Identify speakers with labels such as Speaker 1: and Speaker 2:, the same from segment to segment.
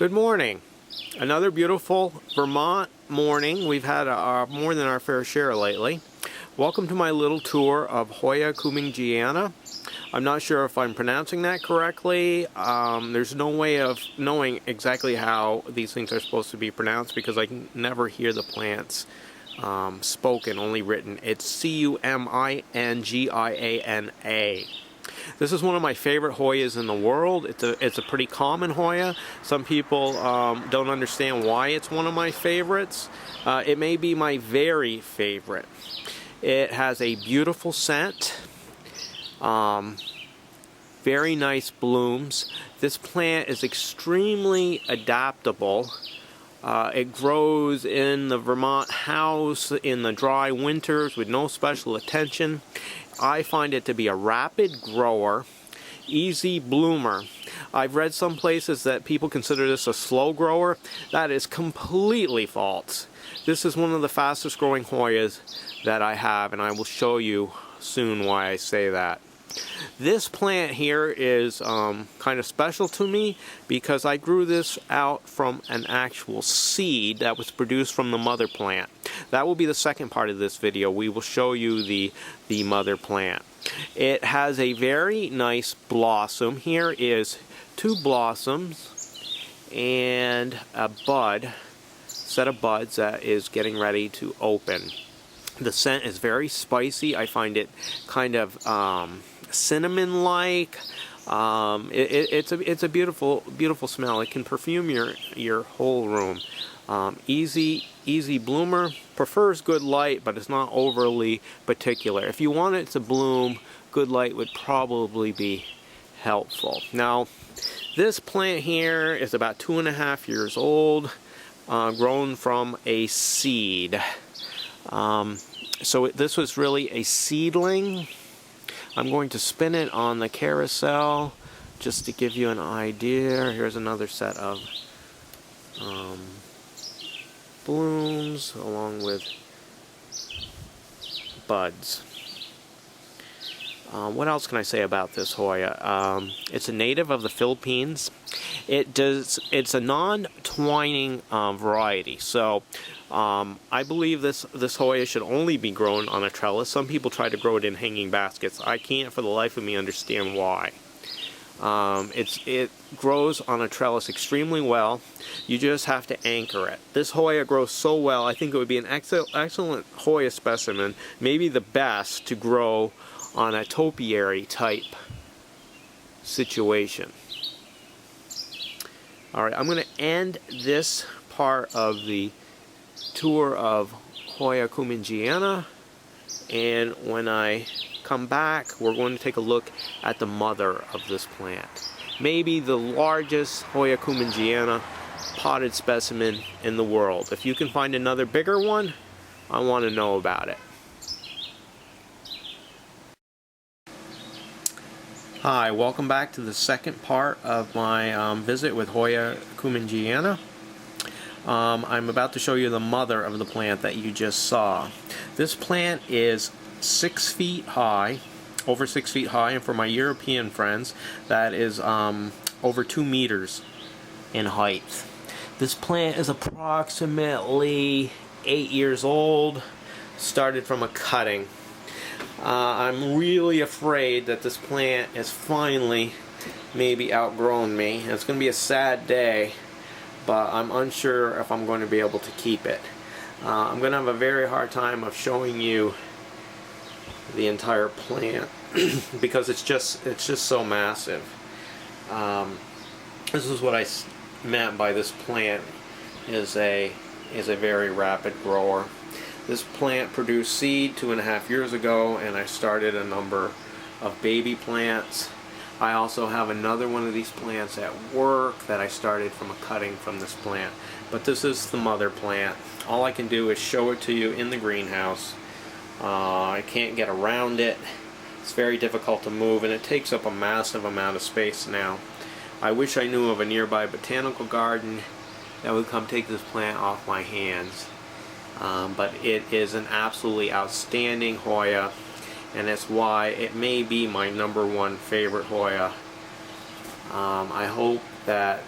Speaker 1: Good morning. Another beautiful Vermont morning. We've had more than our fair share lately. Welcome to my little tour of Hoya cumingiana. I'm not sure if I'm pronouncing that correctly. There's no way of knowing exactly how these things are supposed to be pronounced because I can never hear the plants spoken, only written. It's cumingiana. This is one of my favorite Hoyas in the world. It's a pretty common Hoya. Some people don't understand why it's one of my favorites. It may be my very favorite. It has a beautiful scent, very nice blooms. This plant is extremely adaptable. It grows in the Vermont house in the dry winters with no special attention. I find it to be a rapid grower, easy bloomer. I've read some places that people consider this a slow grower. That is completely false. This is one of the fastest growing Hoyas that I have, and I will show you soon why I say that. This plant here is kind of special to me because I grew this out from an actual seed that was produced from the mother plant. That will be the second part of this video. We will show you the mother plant. It has a very nice blossom. Here is 2 blossoms and a set of buds that is getting ready to open. The scent is very spicy. I find it kind of cinnamon-like. It's a beautiful smell. It can perfume your whole room. Easy bloomer. Prefers good light, but it's not overly particular. If you want it to bloom, good light would probably be helpful. Now, this plant here is about 2.5 years old, grown from a seed. So this was really a seedling. I'm going to spin it on the carousel just to give you an idea. Here's another set of blooms along with buds. What else can I say about this Hoya? It's a native of the Philippines. It's a non-twining variety, so I believe this Hoya should only be grown on a trellis. Some people try to grow it in hanging baskets. I can't for the life of me understand why. It grows on a trellis extremely well. You just have to anchor it. This Hoya grows so well, I think it would be an excellent Hoya specimen, maybe the best to grow on a topiary type situation. Alright, I'm going to end this part of the tour of Hoya cumingiana, and when I come back we're going to take a look at the mother of this plant. Maybe the largest Hoya cumingiana potted specimen in the world. If you can find another bigger one, I want to know about it. Hi, welcome back to the second part of my visit with Hoya cumingiana. I'm about to show you the mother of the plant that you just saw. This plant is 6 feet high, over 6 feet high, and for my European friends, that is over 2 meters in height. This plant is approximately 8 years old, started from a cutting. I'm really afraid that this plant is finally maybe outgrown me. It's going to be a sad day, but I'm unsure if I'm going to be able to keep it. I'm going to have a very hard time of showing you the entire plant because it's just so massive. This is what I meant by this plant is a very rapid grower. This plant produced seed 2.5 years ago, and I started a number of baby plants. I also have another one of these plants at work that I started from a cutting from this plant. But this is the mother plant. All I can do is show it to you in the greenhouse. I can't get around it. It's very difficult to move, and it takes up a massive amount of space now. I wish I knew of a nearby botanical garden that would come take this plant off my hands. But it is an absolutely outstanding Hoya, and it's why it may be my #1 favorite Hoya. I hope that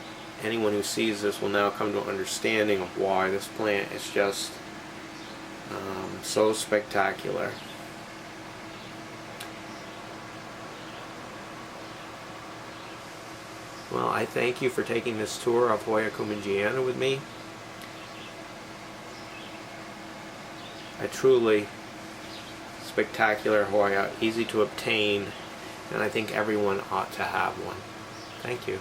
Speaker 1: anyone who sees this will now come to an understanding of why this plant is just so spectacular. Well, I thank you for taking this tour of Hoya cumingiana with me. A truly spectacular Hoya, easy to obtain, and I think everyone ought to have one. Thank you.